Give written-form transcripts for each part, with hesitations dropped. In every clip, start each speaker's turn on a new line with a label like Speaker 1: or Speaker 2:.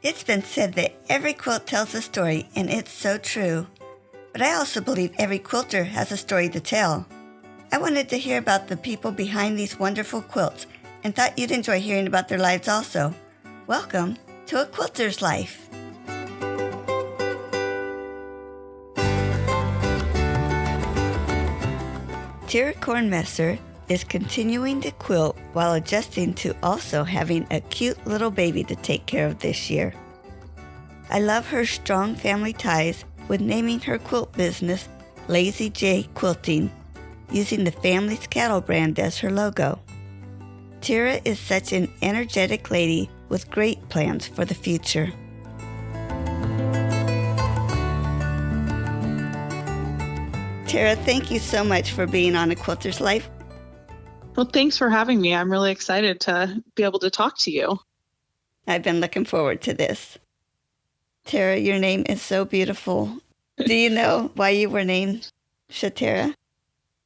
Speaker 1: It's been said that every quilt tells a story, and it's so true. But I also believe every quilter has a story to tell. I wanted to hear about the people behind these wonderful quilts and thought you'd enjoy hearing about their lives also. Welcome to A Quilter's Life. Teara Cornmesser is continuing to quilt while adjusting to also having a cute little baby to take care of this year. I love her strong family ties with naming her quilt business Lazy J Quilting, using the family's cattle brand as her logo. Teara is such an energetic lady with great plans for the future. Teara, thank you so much for being on A Quilter's Life.
Speaker 2: Well, thanks for having me. I'm really excited to be able to talk to you.
Speaker 1: I've been looking forward to this. Teara, your name is so beautiful. Do you know why you were named Teara?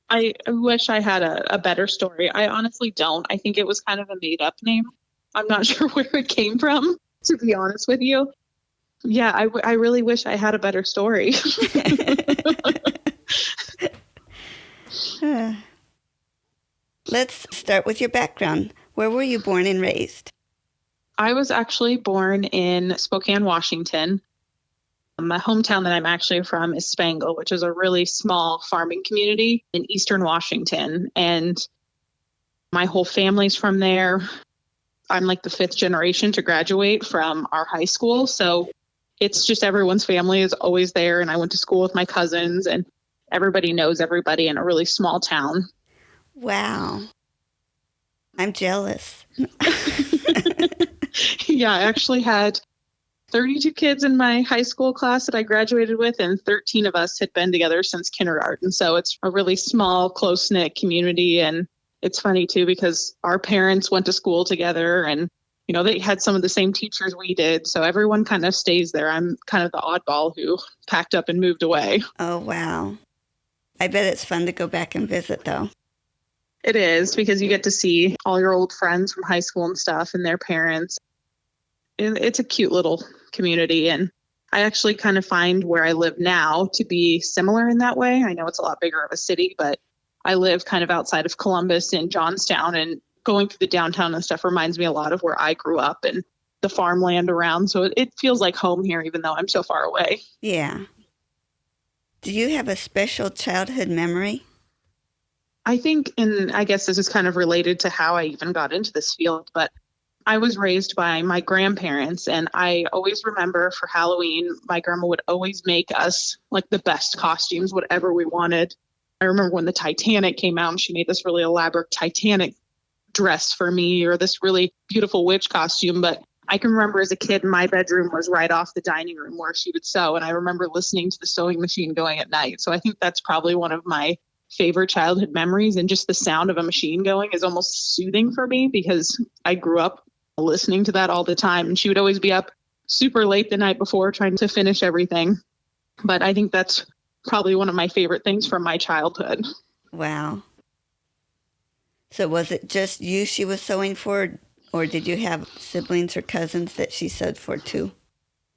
Speaker 2: I wish I had a better story. I honestly don't. I think it was kind of a made-up name. I'm not sure where it came from, to be honest with you. Yeah, I really wish I had a better story.
Speaker 1: Let's start with your background. Where were you born and raised?
Speaker 2: I was actually born in Spokane, Washington. My hometown that I'm actually from is Spangle, which is a really small farming community in eastern Washington. And my whole family's from there. I'm like the fifth generation to graduate from our high school. So it's just everyone's family is always there. And I went to school with my cousins, and everybody knows everybody in a really small town.
Speaker 1: Wow. I'm jealous.
Speaker 2: Yeah, I actually had 32 kids in my high school class that I graduated with, and 13 of us had been together since kindergarten. So it's a really small, close-knit community. And it's funny, too, because our parents went to school together, and, you know, they had some of the same teachers we did. So everyone kind of stays there. I'm kind of the oddball who packed up and moved away.
Speaker 1: Oh, wow. I bet it's fun to go back and visit, though.
Speaker 2: It is, because you get to see all your old friends from high school and stuff and their parents. It's a cute little community. And I actually kind of find where I live now to be similar in that way. I know it's a lot bigger of a city, but I live kind of outside of Columbus in Johnstown, and going through the downtown and stuff reminds me a lot of where I grew up and the farmland around. So it feels like home here, even though I'm so far away.
Speaker 1: Yeah. Do you have a special childhood memory?
Speaker 2: I think, and I guess this is kind of related to how I even got into this field, but I was raised by my grandparents, and I always remember for Halloween, my grandma would always make us like the best costumes, whatever we wanted. I remember when the Titanic came out, and she made this really elaborate Titanic dress for me, or this really beautiful witch costume. But I can remember as a kid, my bedroom was right off the dining room where she would sew, and I remember listening to the sewing machine going at night. So I think that's probably one of my favorite childhood memories, and just the sound of a machine going is almost soothing for me because I grew up listening to that all the time, and she would always be up super late the night before trying to finish everything. But I think that's probably one of my favorite things from my childhood.
Speaker 1: Wow. So was it just you she was sewing for, or did you have siblings or cousins that she sewed for too?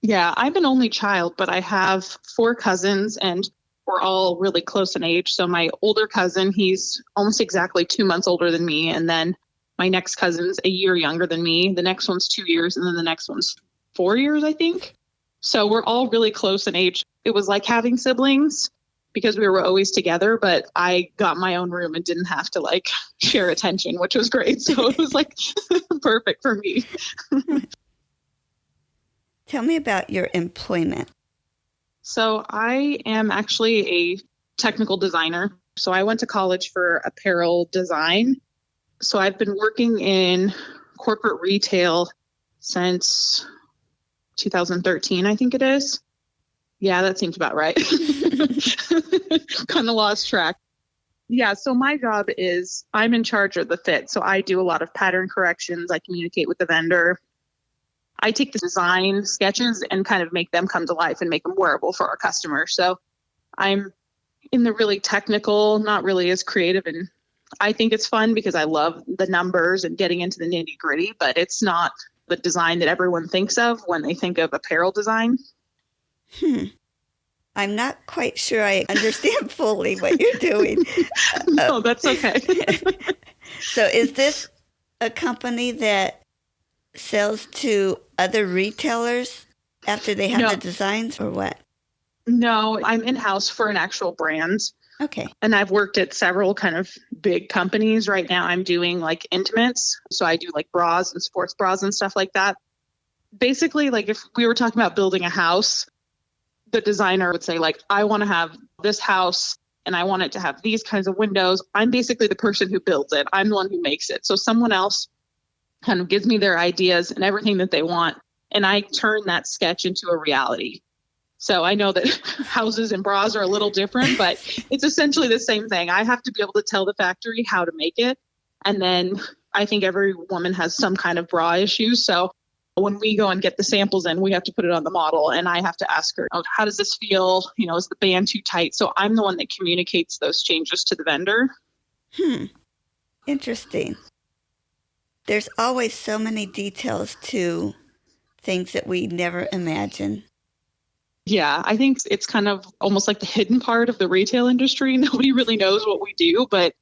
Speaker 2: Yeah, I'm an only child, but I have 4 cousins, and we're all really close in age. So my older cousin, he's almost exactly 2 months older than me. And then my next cousin's a year younger than me. The next one's 2 years. And then the next one's 4 years, I think. So we're all really close in age. It was like having siblings because we were always together, but I got my own room and didn't have to like share attention, which was great. So it was like perfect for me.
Speaker 1: Tell me about your employment.
Speaker 2: So I am actually a technical designer. So I went to college for apparel design. So I've been working in corporate retail since 2013, I think it is. Yeah, that seems about right. Kind of lost track. Yeah, so my job is I'm in charge of the fit. So I do a lot of pattern corrections. I communicate with the vendor. I take the design sketches and kind of make them come to life and make them wearable for our customers. So I'm in the really technical, not really as creative. And I think it's fun because I love the numbers and getting into the nitty gritty, but it's not the design that everyone thinks of when they think of apparel design.
Speaker 1: I'm not quite sure I understand fully what you're doing.
Speaker 2: No, that's okay.
Speaker 1: So is this a company that sells to other retailers after they have
Speaker 2: No.
Speaker 1: the designs, or what?
Speaker 2: No, I'm in-house for an actual brand.
Speaker 1: Okay.
Speaker 2: And I've worked at several kind of big companies. Right now I'm doing like intimates. So I do like bras and sports bras and stuff like that. Basically, like if we were talking about building a house, the designer would say like, I want to have this house and I want it to have these kinds of windows. I'm basically the person who builds it. I'm the one who makes it. So someone else kind of gives me their ideas and everything that they want. And I turn that sketch into a reality. So I know that houses and bras are a little different, but it's essentially the same thing. I have to be able to tell the factory how to make it. And then I think every woman has some kind of bra issue. So when we go and get the samples in, we have to put it on the model and I have to ask her, oh, how does this feel? You know, is the band too tight? So I'm the one that communicates those changes to the vendor.
Speaker 1: Interesting. There's always so many details to things that we never imagine.
Speaker 2: Yeah, I think it's kind of almost like the hidden part of the retail industry. Nobody really knows what we do, but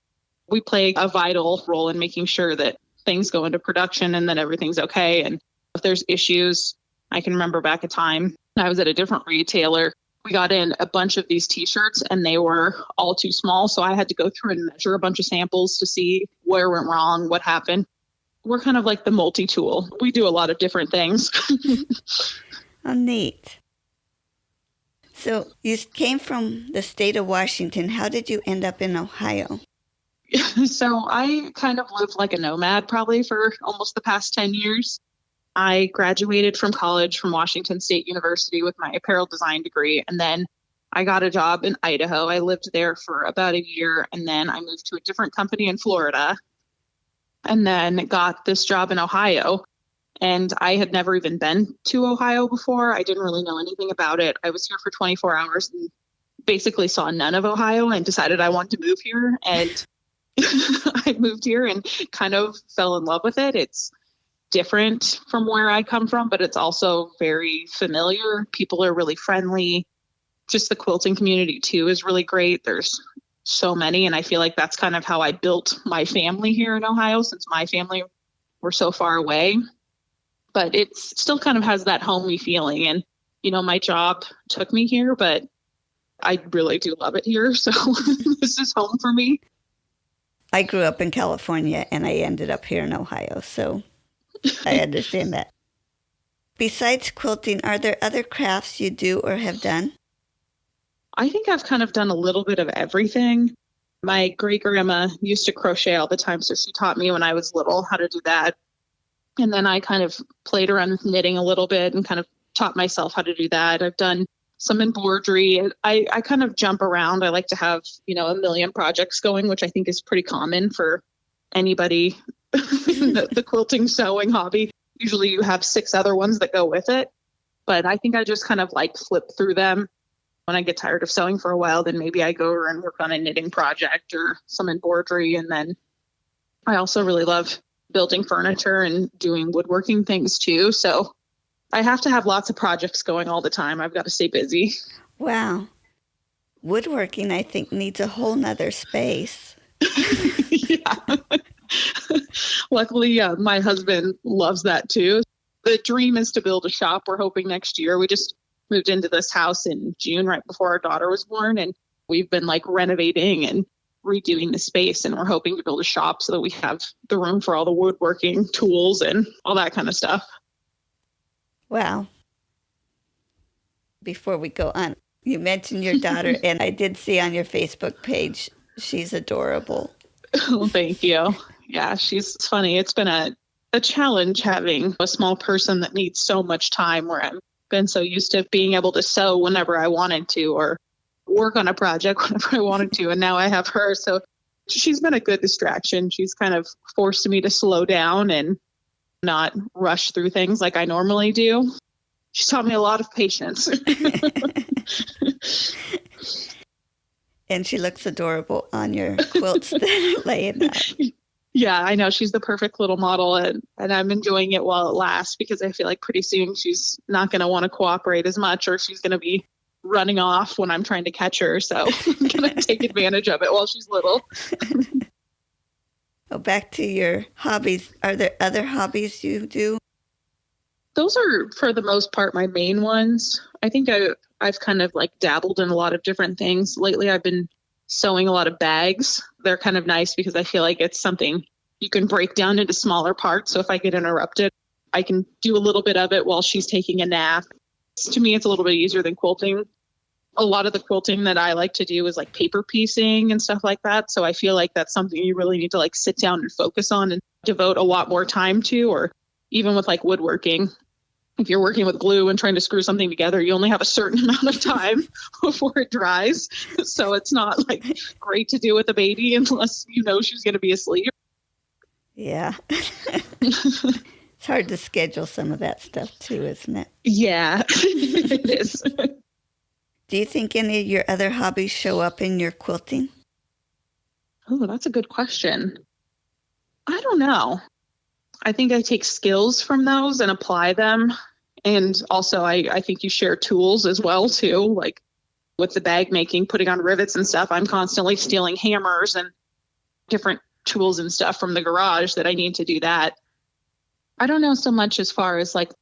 Speaker 2: we play a vital role in making sure that things go into production and that everything's okay. And if there's issues, I can remember back a time I was at a different retailer. We got in a bunch of these t-shirts and they were all too small. So I had to go through and measure a bunch of samples to see where went wrong, what happened. We're kind of like the multi-tool. We do a lot of different things.
Speaker 1: Oh, neat. So you came from the state of Washington. How did you end up in Ohio?
Speaker 2: So I kind of lived like a nomad probably for almost the past 10 years. I graduated from college from Washington State University with my apparel design degree. And then I got a job in Idaho. I lived there for about a year. And then I moved to a different company in Florida and then got this job in Ohio. And I had never even been to Ohio before. I didn't really know anything about it. I was here for 24 hours and basically saw none of Ohio and decided I wanted to move here. And I moved here and kind of fell in love with it. It's different from where I come from, but it's also very familiar. People are really friendly. Just the quilting community too is really great. There's so many. And I feel like that's kind of how I built my family here in Ohio, since my family were so far away. But it still kind of has that homey feeling. And, you know, my job took me here, but I really do love it here. So this is home for me.
Speaker 1: I grew up in California and I ended up here in Ohio, so I understand that. Besides quilting, are there other crafts you do or have done?
Speaker 2: I think I've kind of done a little bit of everything. My great grandma used to crochet all the time, so she taught me when I was little how to do that. And then I kind of played around with knitting a little bit and kind of taught myself how to do that. I've done some embroidery. I kind of jump around. I like to have, you know, a million projects going, which I think is pretty common for anybody in the quilting sewing hobby. Usually you have 6 other ones that go with it. But I think I just kind of like flip through them. When I get tired of sewing for a while, then maybe I go and work on a knitting project or some embroidery. And then I also really love building furniture and doing woodworking things too. So I have to have lots of projects going all the time. I've got to stay busy.
Speaker 1: Wow. Woodworking, I think, needs a whole nother space.
Speaker 2: Yeah. Luckily, my husband loves that too. The dream is to build a shop. We're hoping next year. We just moved into this house in June, right before our daughter was born. And we've been like renovating and redoing the space. And we're hoping to build a shop so that we have the room for all the woodworking tools and all that kind of stuff.
Speaker 1: Wow. Before we go on, you mentioned your daughter, and I did see on your Facebook page, she's adorable.
Speaker 2: Oh, thank you. Yeah, she's funny. It's been a challenge having a small person that needs so much time, where I've been so used to being able to sew whenever I wanted to or work on a project whenever I wanted to. And now I have her. So she's been a good distraction. She's kind of forced me to slow down and not rush through things like I normally do. She's taught me a lot of patience.
Speaker 1: And she looks adorable on your quilts that are laying out.
Speaker 2: Yeah, I know she's the perfect little model, and I'm enjoying it while it lasts because I feel like pretty soon she's not going to want to cooperate as much, or she's going to be running off when I'm trying to catch her. So I'm going to take advantage of it while she's little.
Speaker 1: Well, back to your hobbies. Are there other hobbies you do?
Speaker 2: Those are, for the most part, my main ones. I think I've kind of like dabbled in a lot of different things. Lately, I've been sewing a lot of bags. They're kind of nice because I feel like it's something you can break down into smaller parts. So if I get interrupted, I can do a little bit of it while she's taking a nap. To me, it's a little bit easier than quilting. A lot of the quilting that I like to do is like paper piecing and stuff like that. So I feel like that's something you really need to like sit down and focus on and devote a lot more time to, or even with like woodworking. If you're working with glue and trying to screw something together, you only have a certain amount of time before it dries. So it's not like great to do with a baby unless you know she's going to be asleep.
Speaker 1: Yeah. It's hard to schedule some of that stuff too, isn't it?
Speaker 2: Yeah, it is.
Speaker 1: Do you think any of your other hobbies show up in your quilting?
Speaker 2: Oh, that's a good question. I don't know. I think I take skills from those and apply them. And also, I think you share tools as well, too. Like with the bag making, putting on rivets and stuff, I'm constantly stealing hammers and different tools and stuff from the garage that I need to do that. I don't know so much as far as like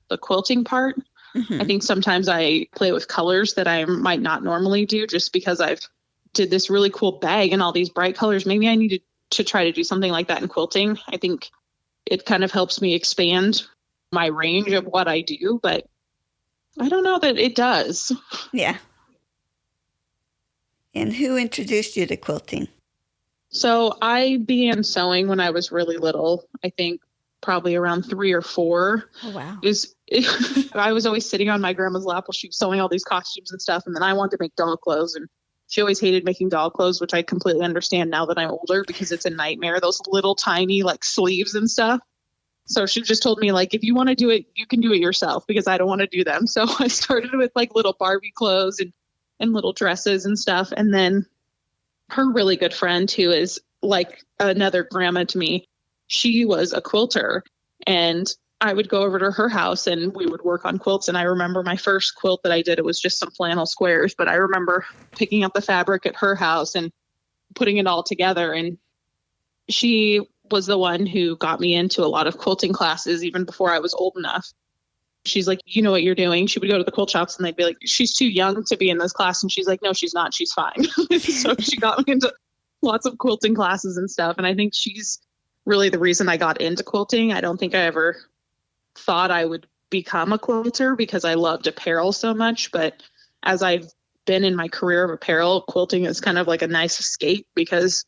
Speaker 2: the quilting part.
Speaker 1: Mm-hmm.
Speaker 2: I think sometimes I play with colors that I might not normally do just because I've did this really cool bag and all these bright colors. Maybe I needed to try to do something like that in quilting. I think it kind of helps me expand my range of what I do, but I don't know that it does.
Speaker 1: Yeah. And who introduced you to quilting?
Speaker 2: So I began sewing when I was really little. I think probably around 3 or 4.
Speaker 1: Oh, wow.
Speaker 2: I was always sitting on my grandma's lap while she was sewing all these costumes and stuff. And then I wanted to make doll clothes, and she always hated making doll clothes, which I completely understand now that I'm older because it's a nightmare. Those little tiny like sleeves and stuff. So she just told me, like, if you want to do it, you can do it yourself because I don't want to do them. So I started with like little Barbie clothes and little dresses and stuff. And then her really good friend, who is like another grandma to me, she was a quilter. And I would go over to her house and we would work on quilts. And I remember my first quilt that I did, it was just some flannel squares. But I remember picking up the fabric at her house and putting it all together. And she was the one who got me into a lot of quilting classes even before I was old enough. She's like, you know what you're doing. She would go to the quilt shops and they'd be like, she's too young to be in this class. And she's like, no, she's not. She's fine. So she got me into lots of quilting classes and stuff. And I think she's really the reason I got into quilting. I don't think I ever thought I would become a quilter because I loved apparel so much. But as I've been in my career of apparel, quilting is kind of like a nice escape because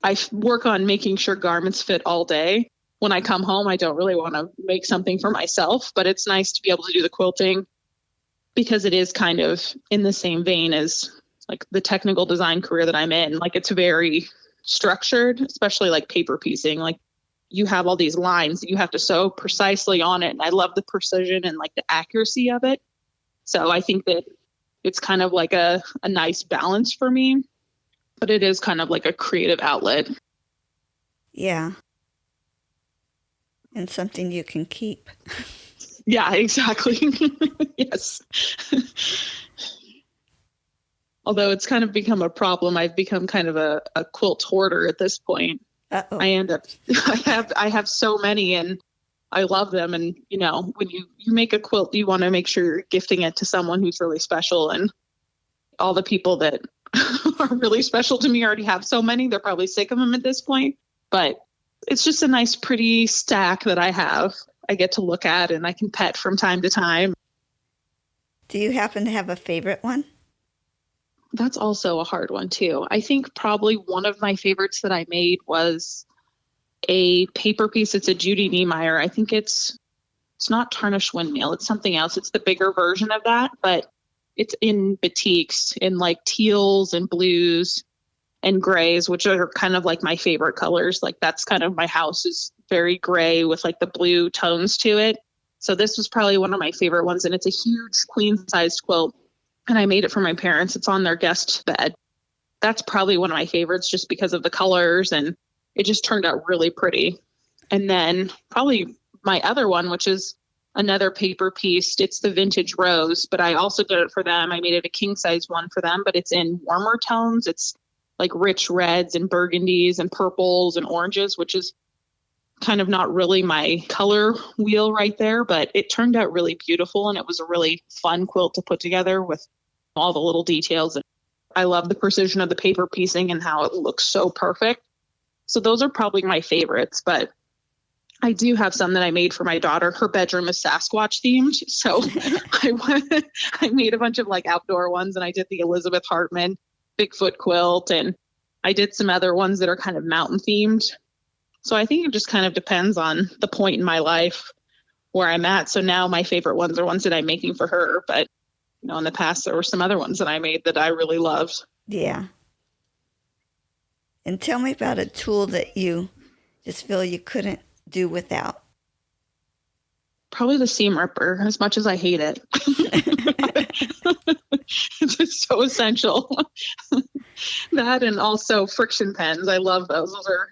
Speaker 2: I work on making sure garments fit all day. When I come home, I don't really want to make something for myself, but it's nice to be able to do the quilting because it is kind of in the same vein as like the technical design career that I'm in. Like it's very structured, especially like paper piecing. Like you have all these lines that you have to sew precisely on it. And I love the precision and like the accuracy of it. So I think that it's kind of like a nice balance for me, but it is kind of like a creative outlet.
Speaker 1: Yeah. And something you can keep.
Speaker 2: Yeah, exactly. Yes. Although it's kind of become a problem. I've become kind of a quilt hoarder at this point.
Speaker 1: Uh-oh.
Speaker 2: I have so many and I love them. And, you know, when you make a quilt, you want to make sure you're gifting it to someone who's really special. And all the people that are really special to me already have so many. They're probably sick of them at this point. But it's just a nice, pretty stack that I have. I get to look at and I can pet from time to time.
Speaker 1: Do you happen to have a favorite one?
Speaker 2: That's also a hard one, too. I think probably one of my favorites that I made was a paper piece. It's a Judy Niemeyer. I think it's not Tarnished Windmill. It's something else. It's the bigger version of that, but it's in batiks in like teals and blues and grays, which are kind of like my favorite colors. Like that's kind of my house is very gray with like the blue tones to it. So this was probably one of my favorite ones. And it's a huge queen sized quilt. And I made it for my parents. It's on their guest bed. That's probably one of my favorites just because of the colors and it just turned out really pretty. And then probably my other one, which is another paper piece, it's the Vintage Rose, but I also did it for them. I made it a king size one for them, but it's in warmer tones. It's like rich reds and burgundies and purples and oranges, which is kind of not really my color wheel right there, but it turned out really beautiful. And it was a really fun quilt to put together with all the little details. And I love the precision of the paper piecing and how it looks so perfect. So those are probably my favorites, but I do have some that I made for my daughter. Her bedroom is Sasquatch themed. So I made a bunch of like outdoor ones, and I did the Elizabeth Hartman Bigfoot quilt, and I did some other ones that are kind of mountain themed. So I think it just kind of depends on the point in my life where I'm at. So now my favorite ones are ones that I'm making for her. But, in the past, there were some other ones that I made that I really loved.
Speaker 1: Yeah. And tell me about a tool that you just feel you couldn't do without.
Speaker 2: Probably the seam ripper, as much as I hate it. It's just so essential. That, and also friction pens. I love those. Those are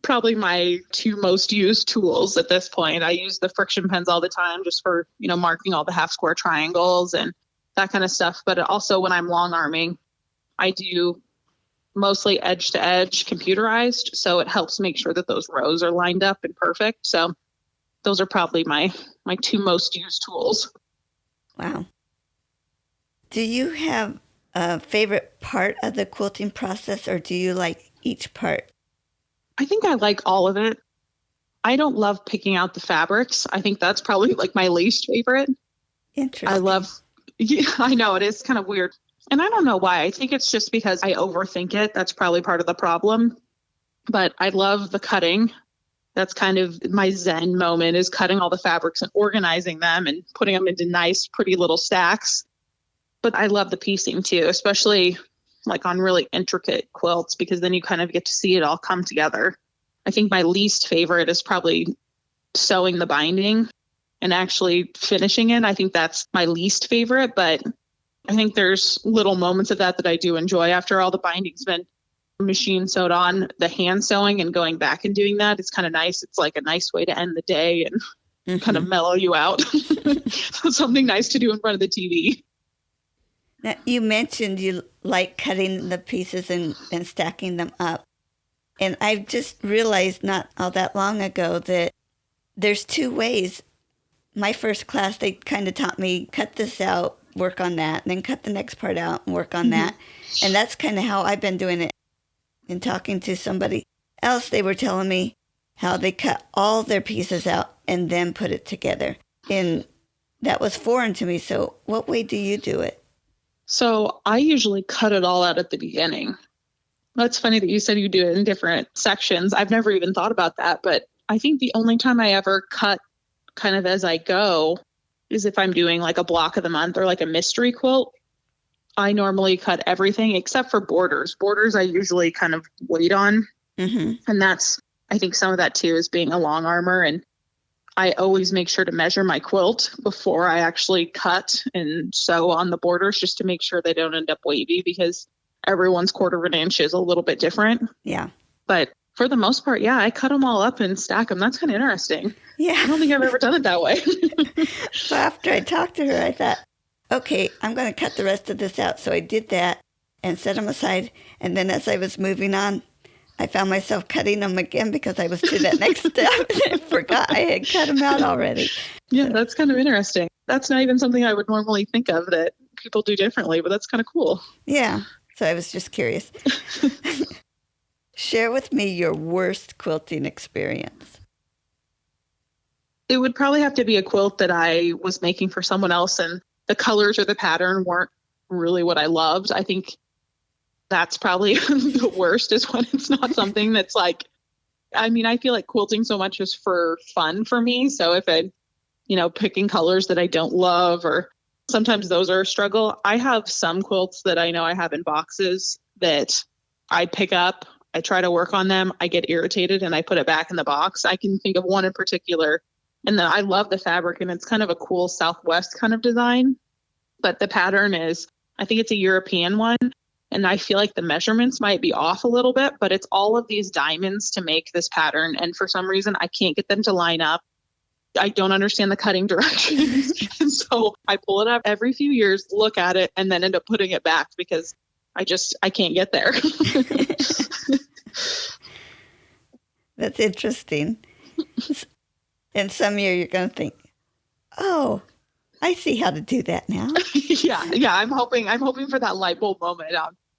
Speaker 2: probably my two most used tools at this point. I use the friction pens all the time just for, marking all the half square triangles and that kind of stuff. But also when I'm long arming, I do mostly edge to edge computerized. So it helps make sure that those rows are lined up and perfect. So those are probably my two most used tools.
Speaker 1: Wow. Do you have a favorite part of the quilting process, or do you like each part?
Speaker 2: I think I like all of it. I don't love picking out the fabrics. I think that's probably like my least favorite.
Speaker 1: Interesting.
Speaker 2: I know it is kind of weird. And I don't know why. I think it's just because I overthink it. That's probably part of the problem. But I love the cutting. That's kind of my zen moment, is cutting all the fabrics and organizing them and putting them into nice, pretty little stacks. But I love the piecing too, especially like on really intricate quilts, because then you kind of get to see it all come together. I think my least favorite is probably sewing the binding and actually finishing it. I think that's my least favorite, but I think there's little moments of that I do enjoy after all the binding's been machine sewed on. The hand sewing and going back and doing that, it's kind of nice. It's like a nice way to end the day and kind of mellow you out. Something nice to do in front of the TV.
Speaker 1: Now, you mentioned you like cutting the pieces and stacking them up. And I've just realized not all that long ago that there's two ways. My first class, they kind of taught me, cut this out, work on that, and then cut the next part out and work on that. And that's kind of how I've been doing it. And talking to somebody else, they were telling me how they cut all their pieces out and then put it together. And that was foreign to me. So what way do you do it?
Speaker 2: So I usually cut it all out at the beginning. That's funny that you said you do it in different sections. I've never even thought about that, but I think the only time I ever cut kind of as I go is if I'm doing like a block of the month or like a mystery quilt. I normally cut everything except for borders. Borders I usually kind of wait on. And that's, I think some of that too is being a long armor. And I always make sure to measure my quilt before I actually cut and sew on the borders, just to make sure they don't end up wavy, because everyone's quarter of an inch is a little bit different.
Speaker 1: Yeah.
Speaker 2: But for the most part, yeah, I cut them all up and stack them. That's kind of interesting.
Speaker 1: Yeah.
Speaker 2: I don't think I've ever done it that way.
Speaker 1: Well, after I talked to her, I thought, okay, I'm going to cut the rest of this out. So I did that and set them aside. And then as I was moving on, I found myself cutting them again because I was to that next step and I forgot I had cut them out already.
Speaker 2: Yeah, that's kind of interesting. That's not even something I would normally think of that people do differently, but that's kind of cool.
Speaker 1: Yeah. So I was just curious. Share with me your worst quilting experience.
Speaker 2: It would probably have to be a quilt that I was making for someone else, and the colors or the pattern weren't really what I loved. I think that's probably the worst, is when it's not something that's like, I mean, I feel like quilting so much is for fun for me. So if it, picking colors that I don't love, or sometimes those are a struggle. I have some quilts that I know I have in boxes that I pick up, I try to work on them, I get irritated and I put it back in the box. I can think of one in particular, and then I love the fabric, and it's kind of a cool Southwest kind of design, but the pattern is, I think it's a European one. And I feel like the measurements might be off a little bit, but it's all of these diamonds to make this pattern. And for some reason, I can't get them to line up. I don't understand the cutting directions. And so I pull it up every few years, look at it, and then end up putting it back because I can't get there.
Speaker 1: That's interesting. And some year you're going to think, oh, I see how to do that now.
Speaker 2: Yeah. I'm hoping for that light bulb moment.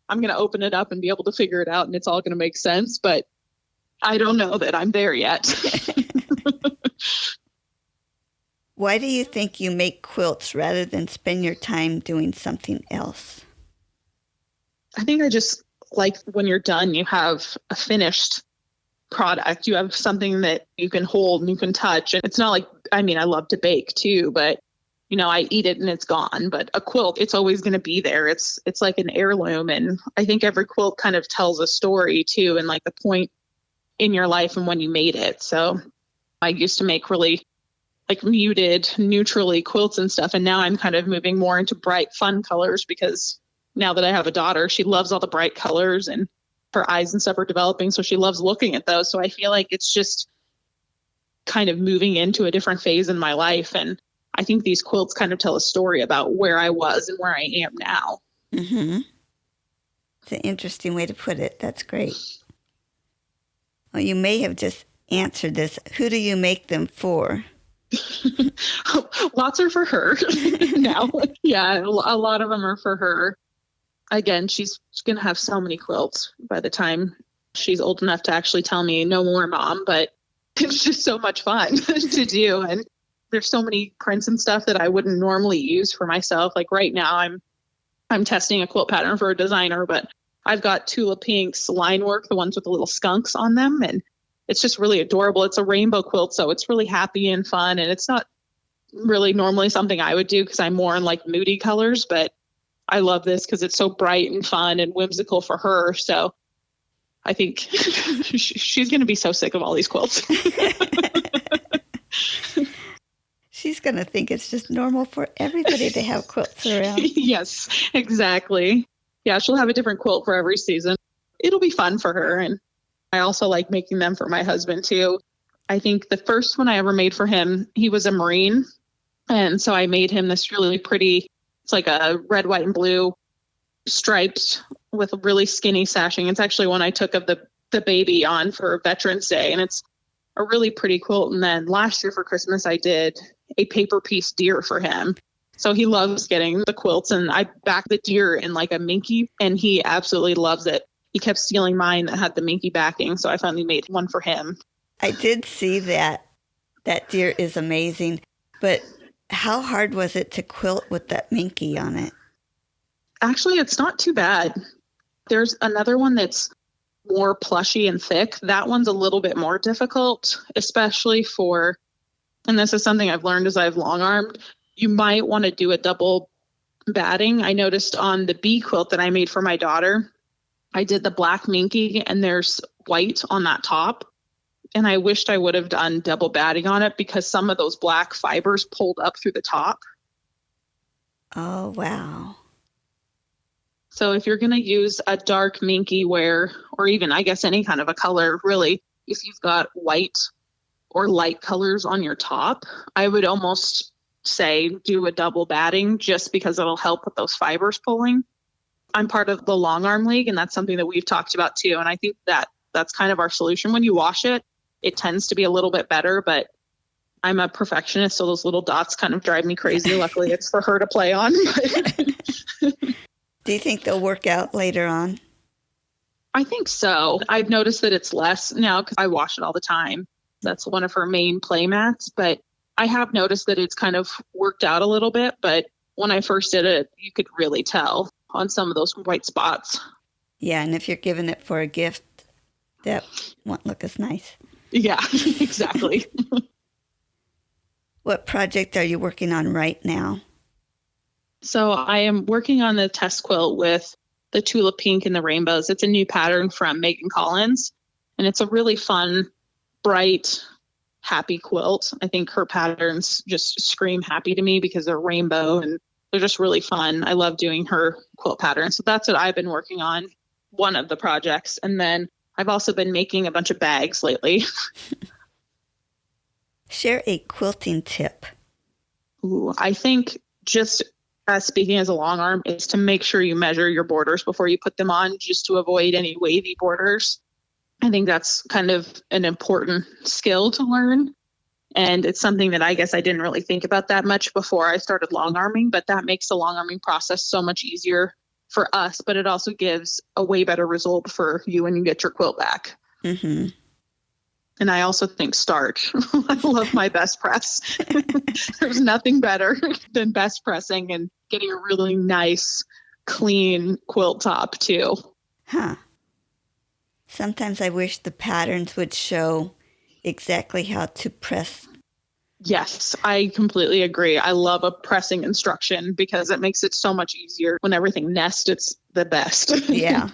Speaker 2: I'm going to open it up and be able to figure it out, and it's all going to make sense. But I don't know that I'm there yet.
Speaker 1: Why do you think you make quilts rather than spend your time doing something else?
Speaker 2: I think I just like when you're done, you have a finished product. You have something that you can hold and you can touch. And it's not like, I love to bake too, but I eat it and it's gone. But a quilt, it's always going to be there. It's like an heirloom. And I think every quilt kind of tells a story too, and like the point in your life and when you made it. So I used to make really like muted, neutrally quilts and stuff. And now I'm kind of moving more into bright, fun colors because now that I have a daughter, she loves all the bright colors and her eyes and stuff are developing. So she loves looking at those. So I feel like it's just kind of moving into a different phase in my life. And I think these quilts kind of tell a story about where I was and where I am now.
Speaker 1: Mm-hmm. It's an interesting way to put it. That's great. Well, you may have just answered this. Who do you make them for?
Speaker 2: Lots are for her now. Yeah, a lot of them are for her. Again, she's going to have so many quilts by the time she's old enough to actually tell me, no more, Mom. But it's just so much fun to do. And there's so many prints and stuff that I wouldn't normally use for myself. Like right now, I'm testing a quilt pattern for a designer, but I've got Tula Pink's line work, the ones with the little skunks on them. And it's just really adorable. It's a rainbow quilt, so it's really happy and fun. And it's not really normally something I would do because I'm more in like moody colors, but I love this because it's so bright and fun and whimsical for her. So I think she's going to be so sick of all these quilts.
Speaker 1: She's going to think it's just normal for everybody to have quilts around.
Speaker 2: Yes, exactly. Yeah, she'll have a different quilt for every season. It'll be fun for her. And I also like making them for my husband too. I think the first one I ever made for him, he was a Marine. And so I made him this really pretty, it's like a red, white, and blue striped with really skinny sashing. It's actually one I took of the baby on for Veterans Day. And it's a really pretty quilt. And then last year for Christmas, I did a paper piece deer for him. So he loves getting the quilts, and I backed the deer in like a minky, and he absolutely loves it. He kept stealing mine that had the minky backing. So I finally made one for him.
Speaker 1: I did see that. That deer is amazing. But how hard was it to quilt with that minky on it?
Speaker 2: Actually, it's not too bad. There's another one that's more plushy and thick. That one's a little bit more difficult, especially for, and this is something I've learned as I've long armed, you might want to do a double batting. I noticed on the bee quilt that I made for my daughter, I did the black minky and there's white on that top. And I wished I would have done double batting on it because some of those black fibers pulled up through the top.
Speaker 1: Oh, wow.
Speaker 2: So if you're going to use a dark minky wear, or even I guess any kind of a color, really, if you've got white or light colors on your top, I would almost say do a double batting just because it'll help with those fibers pulling. I'm part of the Long Arm League, and that's something that we've talked about too. And I think that that's kind of our solution. When you wash it, it tends to be a little bit better, but I'm a perfectionist, so those little dots kind of drive me crazy. Luckily, it's for her to play on.
Speaker 1: Do you think they'll work out later on?
Speaker 2: I think so. I've noticed that it's less now because I wash it all the time. That's one of her main play mats, but I have noticed that it's kind of worked out a little bit. But when I first did it, you could really tell on some of those white spots.
Speaker 1: Yeah, and if you're giving it for a gift, that won't look as nice.
Speaker 2: Yeah, exactly.
Speaker 1: What project are you working on right now?
Speaker 2: So I am working on the test quilt with the Tula Pink and the rainbows. It's a new pattern from Megan Collins, and it's a really fun, bright, happy quilt. I think her patterns just scream happy to me because they're rainbow and they're just really fun. I love doing her quilt patterns. So that's what I've been working on, one of the projects. And then I've also been making a bunch of bags lately.
Speaker 1: Share a quilting tip.
Speaker 2: Ooh, I think just speaking as a long arm is to make sure you measure your borders before you put them on, just to avoid any wavy borders. I think that's kind of an important skill to learn. And it's something that I guess I didn't really think about that much before I started long arming, but that makes the long arming process so much easier for us, but it also gives a way better result for you when you get your quilt back.
Speaker 1: Mm-hmm.
Speaker 2: And I also think starch. I love my best press. There's nothing better than best pressing and getting a really nice, clean quilt top too.
Speaker 1: Huh. Sometimes I wish the patterns would show exactly how to press.
Speaker 2: Yes, I completely agree. I love a pressing instruction because it makes it so much easier. When everything nests, it's the best.
Speaker 1: Yeah.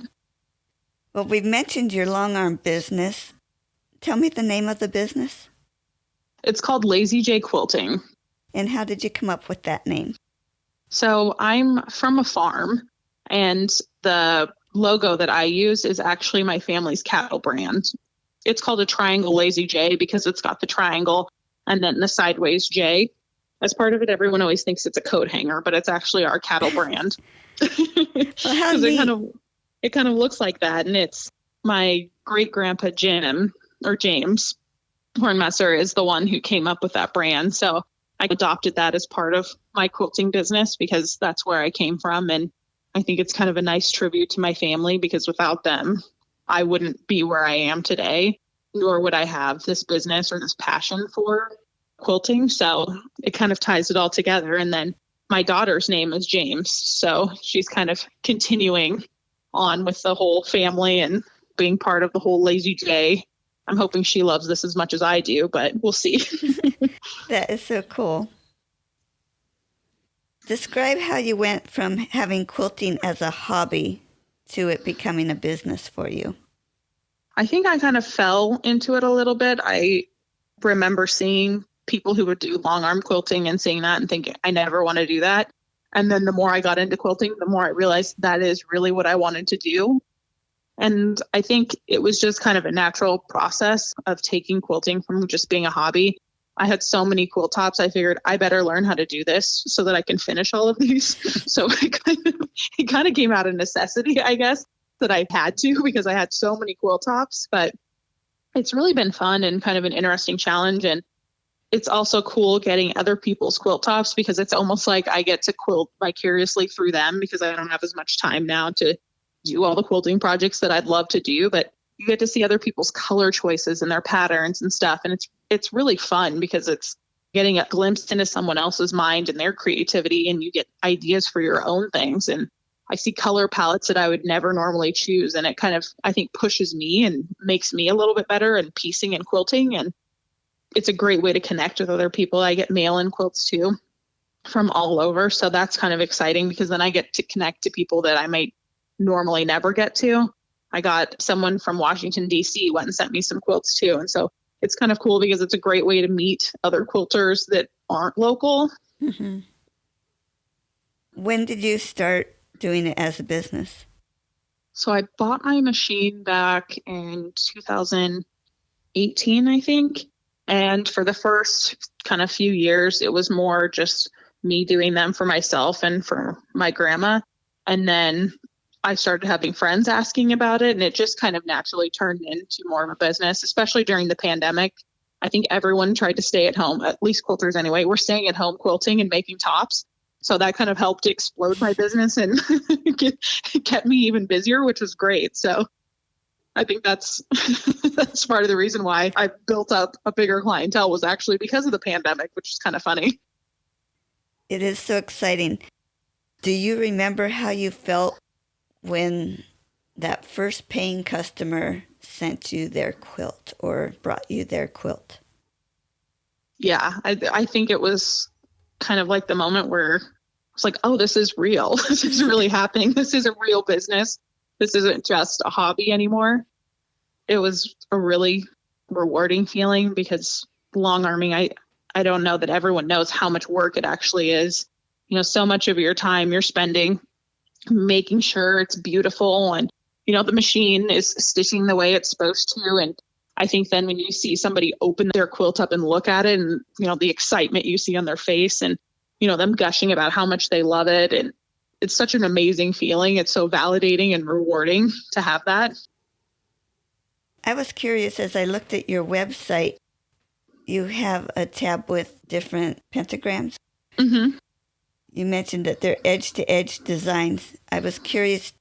Speaker 1: Well, we've mentioned your long arm business. Tell me the name of the business.
Speaker 2: It's called Lazy J Quilting.
Speaker 1: And how did you come up with that name?
Speaker 2: So I'm from a farm, and the logo that I use is actually my family's cattle brand. It's called a triangle Lazy J because it's got the triangle and then the sideways J. As part of it, everyone always thinks it's a coat hanger, but it's actually our cattle brand.
Speaker 1: Well, how
Speaker 2: Because
Speaker 1: neat.
Speaker 2: it kind of looks like that. And it's my great grandpa James Cornmesser is the one who came up with that brand. So I adopted that as part of my quilting business because that's where I came from. And I think it's kind of a nice tribute to my family because without them, I wouldn't be where I am today, nor would I have this business or this passion for quilting. So it kind of ties it all together. And then my daughter's name is James. So she's kind of continuing on with the whole family and being part of the whole Lazy J. I'm hoping she loves this as much as I do, but we'll see.
Speaker 1: That is so cool. Describe how you went from having quilting as a hobby to it becoming a business for you.
Speaker 2: I think I kind of fell into it a little bit. I remember seeing people who would do long arm quilting and seeing that and thinking, I never want to do that. And then the more I got into quilting, the more I realized that is really what I wanted to do. And I think it was just kind of a natural process of taking quilting from just being a hobby. I had so many quilt tops. I figured I better learn how to do this so that I can finish all of these. So it kind of came out of necessity, I guess, that I had to because I had so many quilt tops. But it's really been fun and kind of an interesting challenge. And it's also cool getting other people's quilt tops because it's almost like I get to quilt vicariously through them because I don't have as much time now to do all the quilting projects that I'd love to do, but you get to see other people's color choices and their patterns and stuff. And it's really fun because it's getting a glimpse into someone else's mind and their creativity, and you get ideas for your own things. And I see color palettes that I would never normally choose. And it kind of, I think, pushes me and makes me a little bit better in piecing and quilting. And it's a great way to connect with other people. I get mail-in quilts too from all over. So that's kind of exciting because then I get to connect to people that I might normally never get to. I got someone from Washington, D.C. went and sent me some quilts too. And so it's kind of cool because it's a great way to meet other quilters that aren't local.
Speaker 1: Mm-hmm. When did you start doing it as a business?
Speaker 2: So I bought my machine back in 2018, I think. And for the first kind of few years, it was more just me doing them for myself and for my grandma. And then I started having friends asking about it, and it just kind of naturally turned into more of a business, especially during the pandemic. I think everyone tried to stay at home, at least quilters anyway. We're staying at home quilting and making tops. So that kind of helped explode my business and kept me even busier, which was great. So I think that's part of the reason why I built up a bigger clientele was actually because of the pandemic, which is kind of funny.
Speaker 1: It is so exciting. Do you remember how you felt when that first paying customer sent you their quilt or brought you their quilt?
Speaker 2: Yeah, I think it was kind of like the moment where it's like, oh, this is real. This is really happening. This is a real business. This isn't just a hobby anymore. It was a really rewarding feeling because long arming, I don't know that everyone knows how much work it actually is. so much of your time you're spending making sure it's beautiful and, the machine is stitching the way it's supposed to. And I think then when you see somebody open their quilt up and look at it and, the excitement you see on their face and, them gushing about how much they love it. And it's such an amazing feeling. It's so validating and rewarding to have that.
Speaker 1: I was curious as I looked at your website, you have a tab with different pentagrams.
Speaker 2: Mm-hmm.
Speaker 1: You mentioned that they're edge-to-edge designs. I was curious,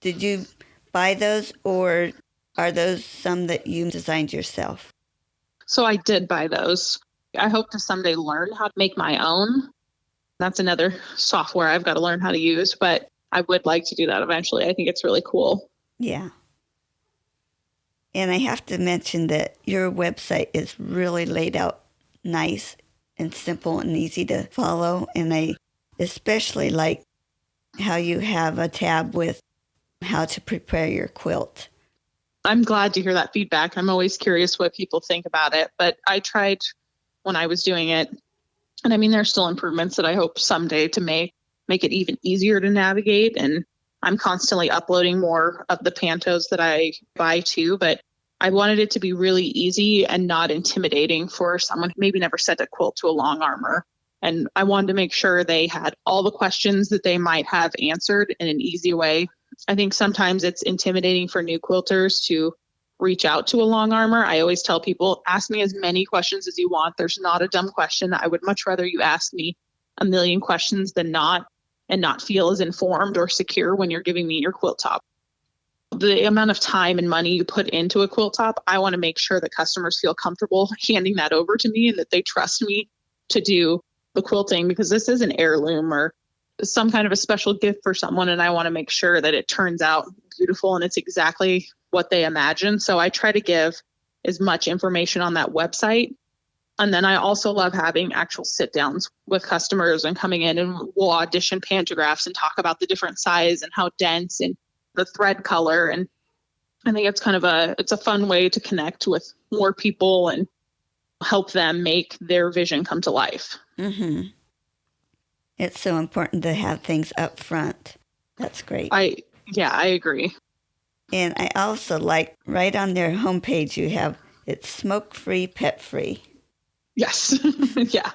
Speaker 1: did you buy those or are those some that you designed yourself?
Speaker 2: So I did buy those. I hope to someday learn how to make my own. That's another software I've got to learn how to use, but I would like to do that eventually. I think it's really cool.
Speaker 1: Yeah. And I have to mention that your website is really laid out nice and simple and easy to follow. And I especially like how you have a tab with how to prepare your quilt.
Speaker 2: I'm glad to hear that feedback. I'm always curious what people think about it, but I tried when I was doing it. And I mean, there's still improvements that I hope someday to make it even easier to navigate. And I'm constantly uploading more of the pantos that I buy too, but I wanted it to be really easy and not intimidating for someone who maybe never set a quilt to a long armor. And I wanted to make sure they had all the questions that they might have answered in an easy way. I think sometimes it's intimidating for new quilters to reach out to a long armor. I always tell people, ask me as many questions as you want. There's not a dumb question. I would much rather you ask me a million questions than not, and not feel as informed or secure when you're giving me your quilt top. The amount of time and money you put into a quilt top, I want to make sure that customers feel comfortable handing that over to me and that they trust me to do the quilting, because this is an heirloom or some kind of a special gift for someone. And I want to make sure that it turns out beautiful and it's exactly what they imagine. So I try to give as much information on that website. And then I also love having actual sit downs with customers and coming in and we'll audition pantographs and talk about the different size and how dense and the thread color. And I think it's it's a fun way to connect with more people and help them make their vision come to life.
Speaker 1: Mm-hmm. It's so important to have things up front. That's great.
Speaker 2: I agree.
Speaker 1: And I also like right on their homepage you have it's smoke-free, pet-free.
Speaker 2: Yes. Yeah.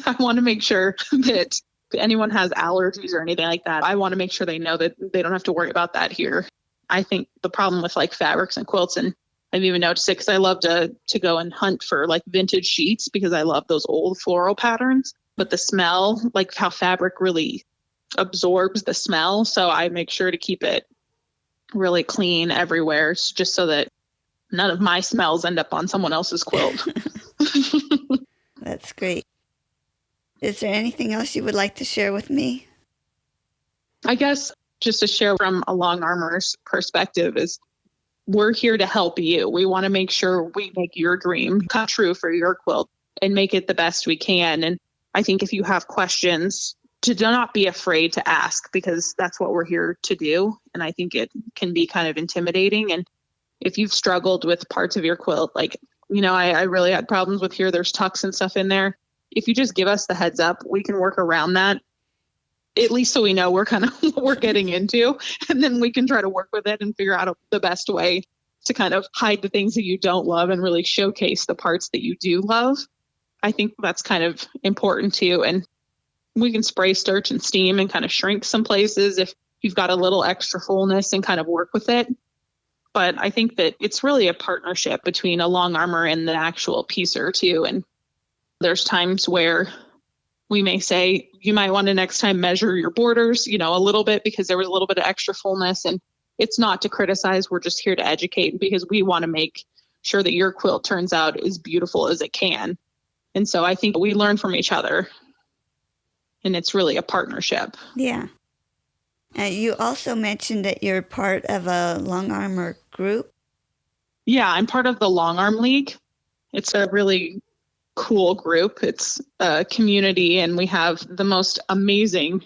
Speaker 2: I want to make sure that if anyone has allergies or anything like that, I want to make sure they know that they don't have to worry about that here. I think the problem with like fabrics and quilts, and I've even noticed it because I love to go and hunt for like vintage sheets because I love those old floral patterns, but the smell, like how fabric really absorbs the smell. So I make sure to keep it really clean everywhere just so that none of my smells end up on someone else's quilt.
Speaker 1: That's great. Is there anything else you would like to share with me?
Speaker 2: I guess just to share from a long armor's perspective is we're here to help you. We want to make sure we make your dream come true for your quilt and make it the best we can. And I think if you have questions, to not be afraid to ask, because that's what we're here to do. And I think it can be kind of intimidating. And if you've struggled with parts of your quilt, like, I really had problems with here, there's tucks and stuff in there. If you just give us the heads up, we can work around that, at least so we know we're kind of what we're getting into. And then we can try to work with it and figure out the best way to kind of hide the things that you don't love and really showcase the parts that you do love. I think that's kind of important too. And we can spray, starch, and steam and kind of shrink some places if you've got a little extra fullness and kind of work with it. But I think that it's really a partnership between a long armor and the actual piecer too. And there's times where we may say, you might want to next time measure your borders, a little bit because there was a little bit of extra fullness. And it's not to criticize. We're just here to educate because we want to make sure that your quilt turns out as beautiful as it can. And so I think we learn from each other. And it's really a partnership.
Speaker 1: Yeah. You also mentioned that you're part of a long armor group.
Speaker 2: Yeah, I'm part of the Long Arm League. It's a really cool group. It's a community, and we have the most amazing,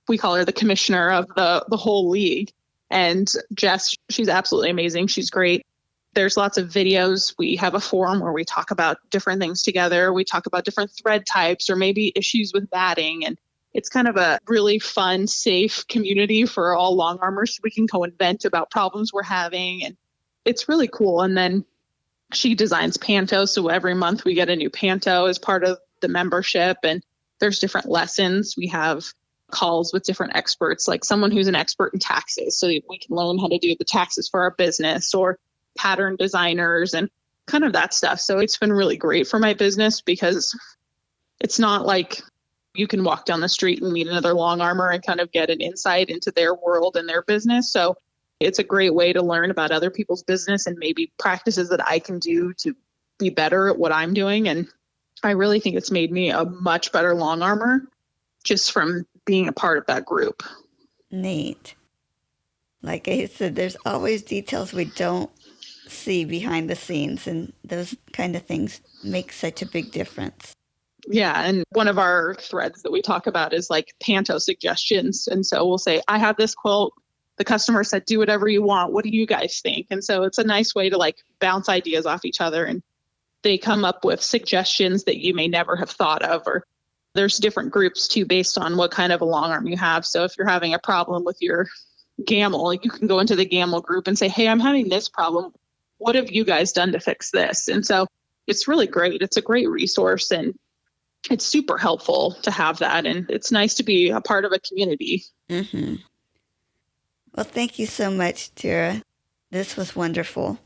Speaker 2: we call her the commissioner of the whole league. And Jess, she's absolutely amazing. She's great. There's lots of videos. We have a forum where we talk about different things together. We talk about different thread types or maybe issues with batting. And it's kind of a really fun, safe community for all long armors. We can go and vent about problems we're having, and it's really cool. And then she designs pantos. So every month we get a new panto as part of the membership, and there's different lessons. We have calls with different experts, like someone who's an expert in taxes, so we can learn how to do the taxes for our business, or pattern designers and kind of that stuff. So it's been really great for my business because it's not like you can walk down the street and meet another long armor and kind of get an insight into their world and their business. So it's a great way to learn about other people's business and maybe practices that I can do to be better at what I'm doing. And I really think it's made me a much better long armor just from being a part of that group.
Speaker 1: Neat. Like I said, there's always details we don't see behind the scenes, and those kind of things make such a big difference.
Speaker 2: Yeah. And one of our threads that we talk about is like panto suggestions. And so we'll say, I have this quilt. The customer said, do whatever you want. What do you guys think? And so it's a nice way to like bounce ideas off each other. And they come up with suggestions that you may never have thought of. Or there's different groups too, based on what kind of a long arm you have. So if you're having a problem with your gamel, you can go into the gamel group and say, hey, I'm having this problem. What have you guys done to fix this? And so it's really great. It's a great resource, and it's super helpful to have that. And it's nice to be a part of a community.
Speaker 1: Mm-hmm. Well, thank you so much, Teara. This was wonderful.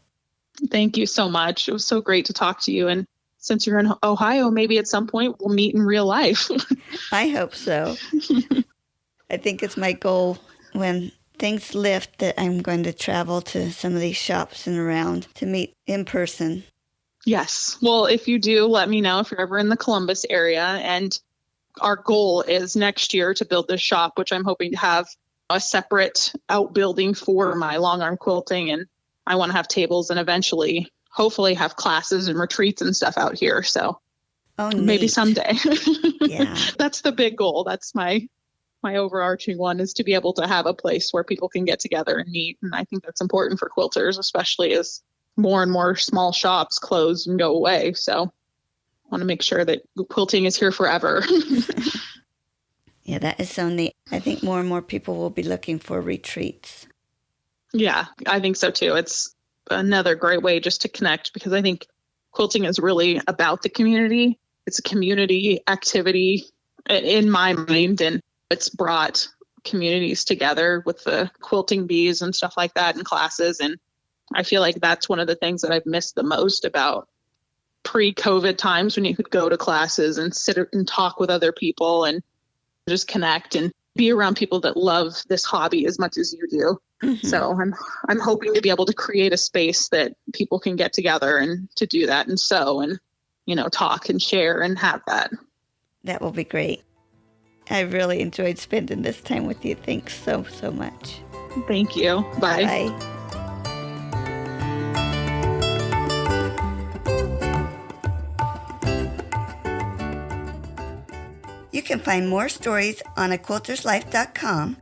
Speaker 2: Thank you so much. It was so great to talk to you. And since you're in Ohio, maybe at some point we'll meet in real life.
Speaker 1: I hope so. I think it's my goal when things lift that I'm going to travel to some of these shops and around to meet in person.
Speaker 2: Yes. Well, if you do, let me know if you're ever in the Columbus area. And our goal is next year to build this shop, which I'm hoping to have a separate outbuilding for my long arm quilting. And I want to have tables and eventually, hopefully, have classes and retreats and stuff out here. So maybe someday.
Speaker 1: Yeah.
Speaker 2: That's the big goal. That's my overarching one, is to be able to have a place where people can get together and meet. And I think that's important for quilters, especially as more and more small shops close and go away. So I want to make sure that quilting is here forever.
Speaker 1: Yeah, that is so neat. I think more and more people will be looking for retreats.
Speaker 2: Yeah, I think so too. It's another great way just to connect, because I think quilting is really about the community. It's a community activity in my mind, and it's brought communities together with the quilting bees and stuff like that in classes. And I feel like that's one of the things that I've missed the most about pre-COVID times, when you could go to classes and sit and talk with other people and just connect and be around people that love this hobby as much as you do. Mm-hmm. So I'm hoping to be able to create a space that people can get together and to do that and sew and, talk and share and have that.
Speaker 1: That will be great. I really enjoyed spending this time with you. Thanks so much.
Speaker 2: Thank you. Bye.
Speaker 1: Bye. You can find more stories on aquilterslife.com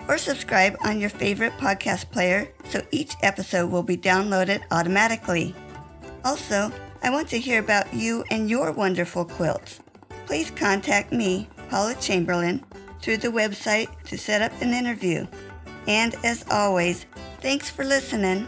Speaker 1: or subscribe on your favorite podcast player so each episode will be downloaded automatically. Also, I want to hear about you and your wonderful quilts. Please contact me, Paula Chamberlain, through the website to set up an interview. And as always, thanks for listening.